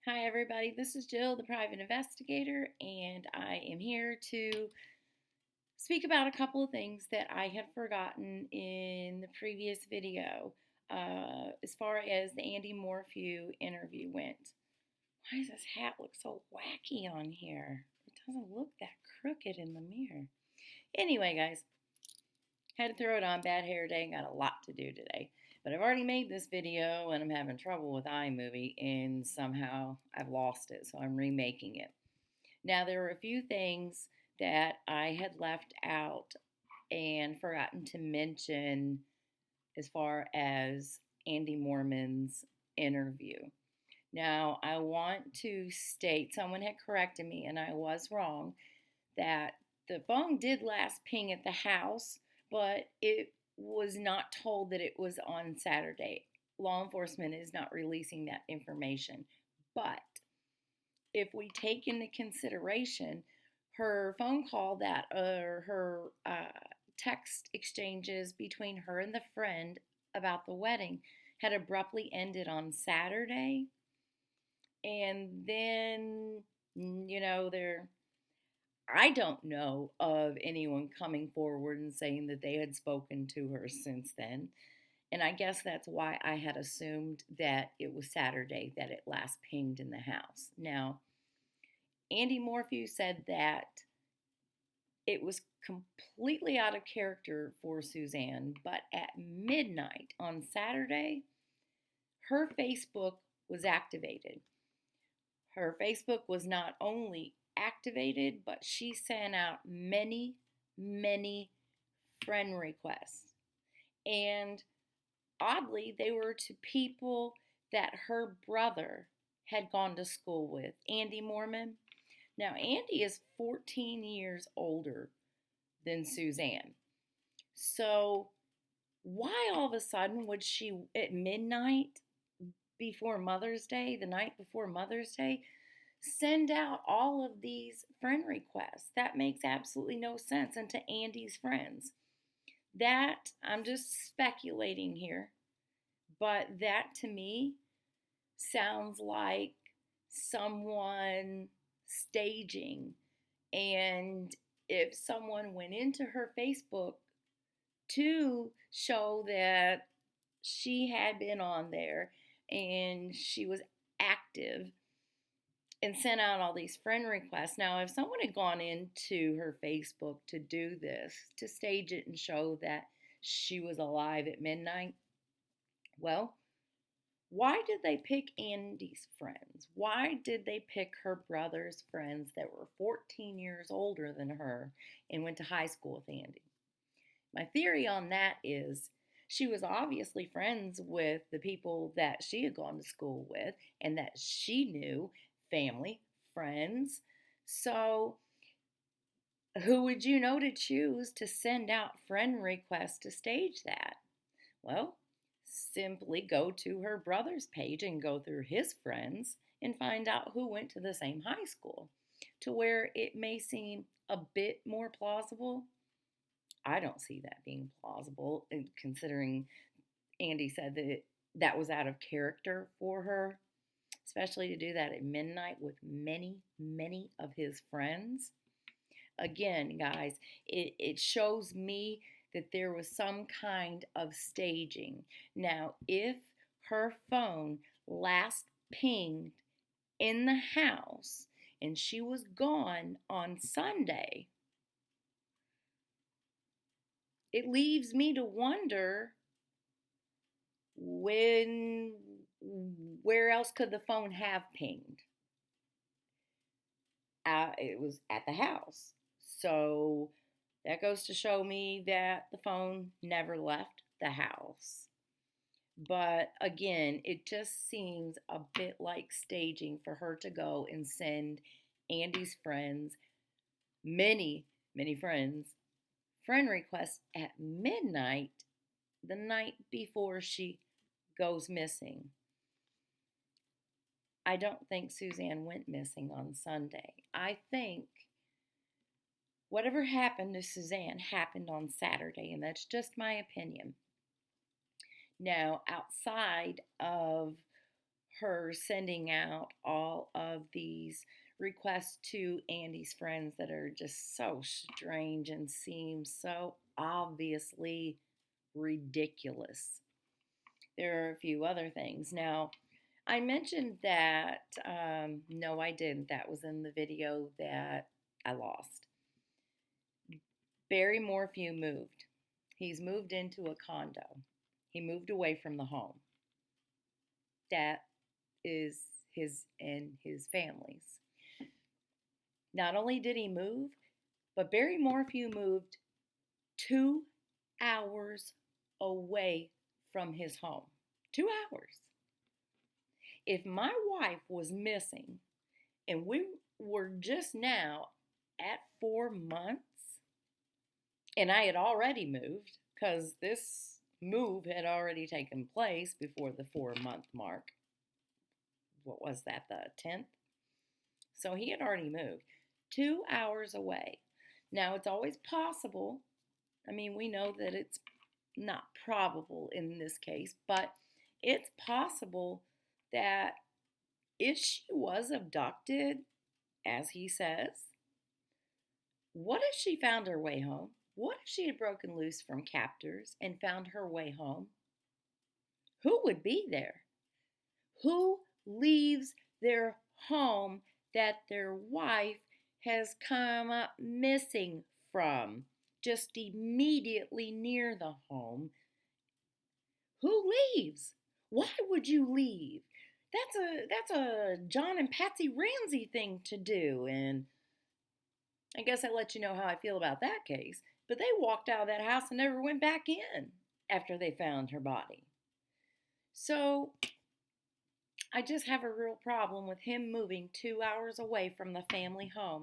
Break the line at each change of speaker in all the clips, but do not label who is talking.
Hi, everybody. This is Jill, the private investigator, and I am here to speak about a couple of things that I had forgotten in the previous video as far as the Andy Morphew interview went. Why does this hat look so wacky on here? It doesn't look that crooked in the mirror. Anyway, guys, had to throw it on. Bad hair day. Got a lot to do today. But I've already made this video and I'm having trouble with iMovie and somehow I've lost it. So I'm remaking it. Now, there were a few things that I had left out and forgotten to mention as far as Andy Moorman's interview. Now, I want to state someone had corrected me and I was wrong that the phone did last ping at the house, but it was not told that it was on Saturday. Law enforcement is not releasing that information. But if we take into consideration her phone call that or her text exchanges between her and the friend about the wedding had abruptly ended on Saturday, and then I don't know of anyone coming forward and saying that they had spoken to her since then. And I guess that's why I had assumed that it was Saturday that it last pinged in the house. Now, Andy Morphew said that it was completely out of character for Suzanne, but at midnight on Saturday, her Facebook was activated. Her Facebook was not only activated, but she sent out many, many friend requests. And oddly, they were to people that her brother had gone to school with, Andy Moorman. Now, Andy is 14 years older than Suzanne. So, why all of a sudden would she, at midnight before Mother's Day, the night before Mother's Day, send out all of these friend requests? That makes absolutely no sense. And to Andy's friends, that, I'm just speculating here, but that to me sounds like someone staging. And if someone went into her Facebook to show that she had been on there and she was active and sent out all these friend requests. Now, if someone had gone into her Facebook to do this, to stage it and show that she was alive at midnight, well, why did they pick Andy's friends? Why did they pick her brother's friends that were 14 years older than her and went to high school with Andy? My theory on that is she was obviously friends with the people that she had gone to school with and that she knew, family, friends. So, who would you know to choose to send out friend requests to stage that? Well, simply go to her brother's page and go through his friends and find out who went to the same high school, to where it may seem a bit more plausible. I don't see that being plausible, considering Andy said that that was out of character for her, especially to do that at midnight with many, many of his friends. Again, guys, it shows me that there was some kind of staging. Now, if her phone last pinged in the house and she was gone on Sunday, it leaves me to wonder where else could the phone have pinged? It was at the house. So that goes to show me that the phone never left the house. But again, it just seems a bit like staging for her to go and send Andy's friends, many, many friends, friend requests at midnight the night before she goes missing. I don't think Suzanne went missing on Sunday. I think whatever happened to Suzanne happened on Saturday, and that's just my opinion. Now, outside of her sending out all of these requests to Andy's friends that are just so strange and seem so obviously ridiculous. There are a few other things. Now, I mentioned that, no, I didn't. That was in the video that I lost. Barry Morphew moved. He's moved into a condo. He moved away from the home. That is his and his family's. Not only did he move, but Barry Morphew moved 2 hours away from his home. 2 hours. If my wife was missing and we were just now at 4 months and I had already moved, because this move had already taken place before the 4 month mark. What was that, the 10th? So he had already moved 2 hours away. Now, it's always possible. I mean, we know that it's not probable in this case, but it's possible that if she was abducted, as he says, what if she found her way home? What if she had broken loose from captors and found her way home? Who would be there? Who leaves their home that their wife has come up missing from, just immediately near the home? Who leaves? Why would you leave? That's a John and Patsy Ramsey thing to do, and I guess I let you know how I feel about that case. But they walked out of that house and never went back in after they found her body. So I just have a real problem with him moving 2 hours away from the family home,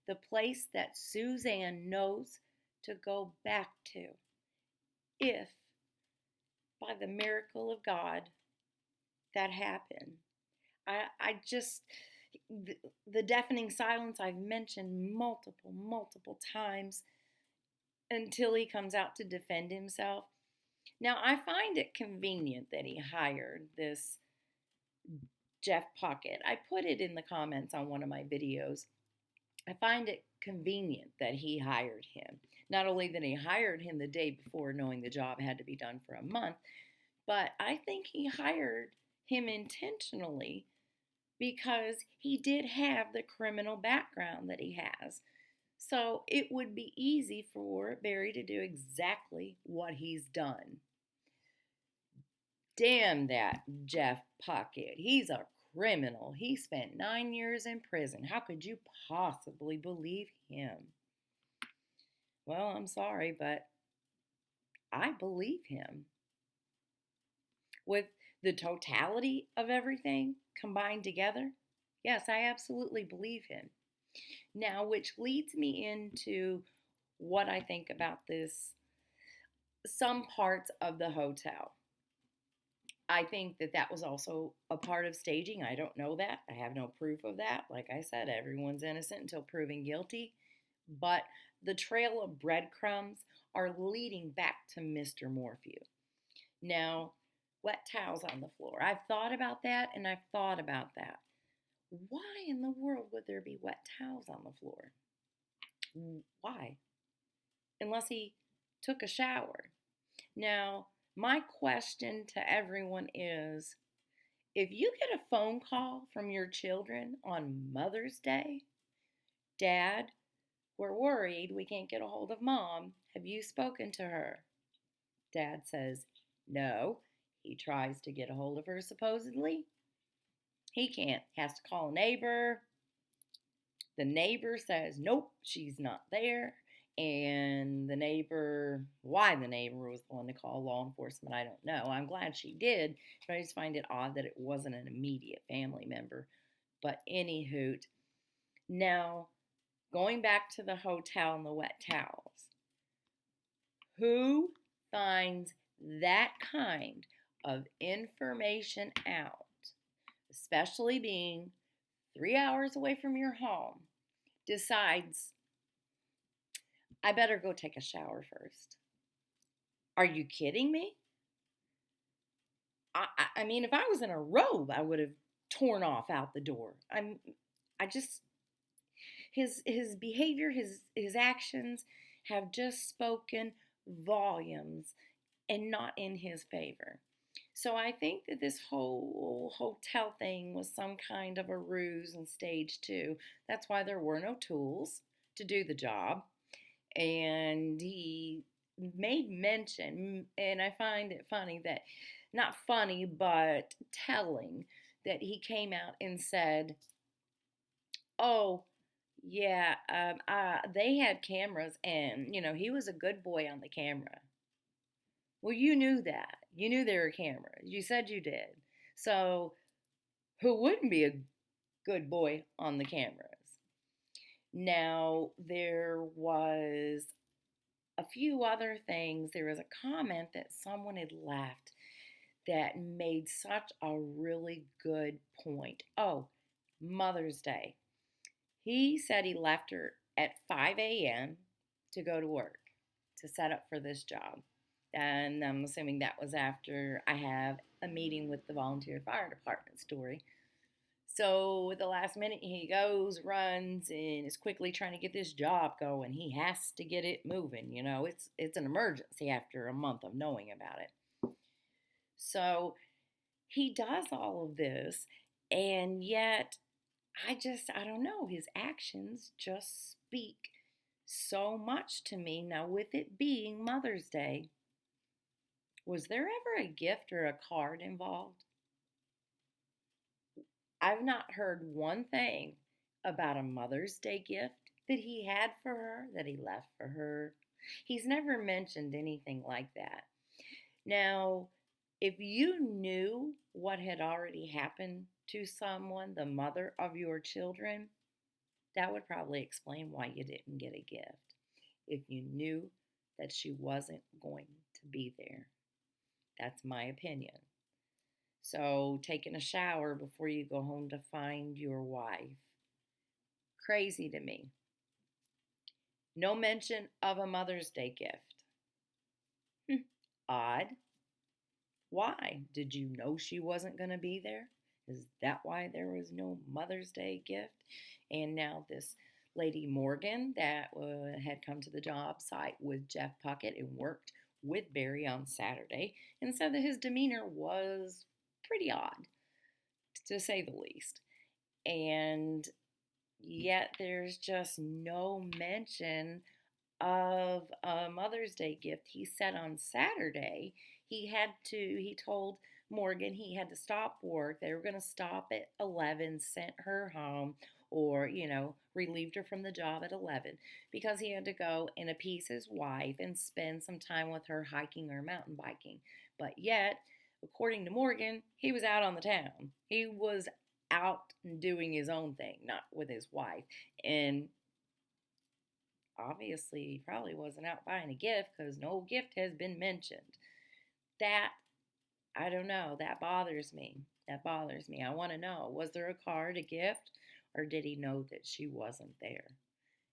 the place that Suzanne knows to go back to, if by the miracle of God that happened. I just, the deafening silence I've mentioned multiple times until he comes out to defend himself. Now, I find it convenient that he hired this Jeff Puckett. I put it in the comments on one of my videos. I find it convenient that he hired him. Not only that he hired him the day before, knowing the job had to be done for a month, but I think he hired him intentionally because he did have the criminal background that he has. So it would be easy for Barry to do exactly what he's done. Damn that Jeff Puckett. He's a criminal. He spent 9 years in prison. How could you possibly believe him? Well, I'm sorry, but I believe him. With the totality of everything combined together, yes, I absolutely believe him. Now, which leads me into what I think about this, some parts of the hotel. I think that that was also a part of staging. I don't know that. I have no proof of that. Like I said, everyone's innocent until proven guilty. But the trail of breadcrumbs are leading back to Mr. Morphew. Now, wet towels on the floor. I've thought about that and I've thought about that. Why in the world would there be wet towels on the floor? Why? Unless he took a shower. Now, my question to everyone is, if you get a phone call from your children on Mother's Day, Dad, we're worried we can't get a hold of Mom. Have you spoken to her? Dad says, no. He tries to get a hold of her, supposedly. He can't. Has to call a neighbor. The neighbor says, nope, she's not there. And the neighbor, why the neighbor was the one to call law enforcement, I don't know. I'm glad she did, but I just find it odd that it wasn't an immediate family member. But any hoot. Now, going back to the hotel and the wet towels. Who finds that kind of information out, especially being 3 hours away from your home, decides, I better go take a shower first? Are you kidding me? I mean, if I was in a robe, I would have torn off out the door. I just his behavior, his actions have just spoken volumes and not in his favor. So I think that this whole hotel thing was some kind of a ruse and stage two. That's why there were no tools to do the job. And he made mention, and I find it funny that, not funny, but telling, that he came out and said, oh, yeah, they had cameras, and, he was a good boy on the camera. Well, you knew that. You knew there were cameras. You said you did. So, who wouldn't be a good boy on the cameras? Now, there was a few other things. There was a comment that someone had left that made such a really good point. Oh, Mother's Day. He said he left her at 5 a.m. to go to work, to set up for this job. And I'm assuming that was after I have a meeting with the volunteer fire department story. So at the last minute, he goes, runs, and is quickly trying to get this job going. He has to get it moving. It's an emergency after a month of knowing about it. So he does all of this, and yet I don't know. His actions just speak so much to me. Now, with it being Mother's Day, was there ever a gift or a card involved? I've not heard one thing about a Mother's Day gift that he had for her, that he left for her. He's never mentioned anything like that. Now, if you knew what had already happened to someone, the mother of your children, that would probably explain why you didn't get a gift. If you knew that she wasn't going to be there. That's my opinion. So, taking a shower before you go home to find your wife. Crazy to me. No mention of a Mother's Day gift. Odd. Why? Did you know she wasn't going to be there? Is that why there was no Mother's Day gift? And now this lady Morgan that had come to the job site with Jeff Puckett and worked with Barry on Saturday and said that his demeanor was pretty odd, to say the least. And yet there's just no mention of a Mother's Day gift. He said on Saturday he told Morgan he had to stop work. They were going to stop at 11, sent her home, or, relieved her from the job at 11 because he had to go and appease his wife and spend some time with her hiking or mountain biking. But yet, according to Morgan, he was out on the town. He was out doing his own thing, not with his wife. And obviously, he probably wasn't out buying a gift because no gift has been mentioned. That, I don't know, that bothers me. That bothers me. I want to know, was there a card, a gift, or did he know that she wasn't there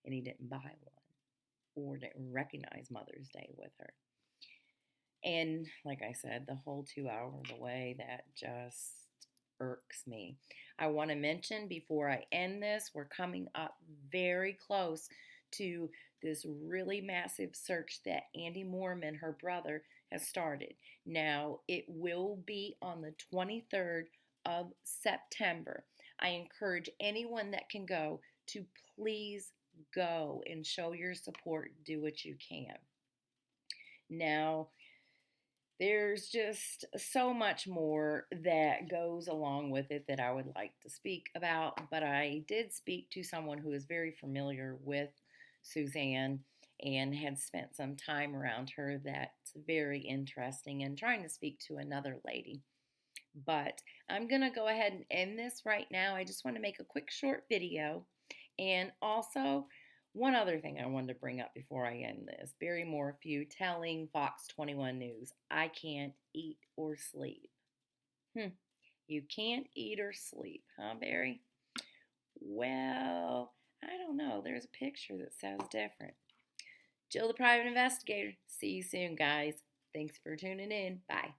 and he didn't buy one or didn't recognize Mother's Day with her? And like I said, the whole 2 hours away, that just irks me. I want to mention before I end this, we're coming up very close to this really massive search that Andy Moorman, her brother, has started. Now, it will be on the 23rd of September. I encourage anyone that can go to please go and show your support. Do what you can. Now, there's just so much more that goes along with it that I would like to speak about, but I did speak to someone who is very familiar with Suzanne and had spent some time around her that's very interesting, and trying to speak to another lady. But I'm going to go ahead and end this right now. I just want to make a quick short video. And also, one other thing I wanted to bring up before I end this. Barry Morphew telling Fox 21 News, I can't eat or sleep. You can't eat or sleep, huh, Barry? Well, I don't know. There's a picture that says different. Jill the Private Investigator. See you soon, guys. Thanks for tuning in. Bye.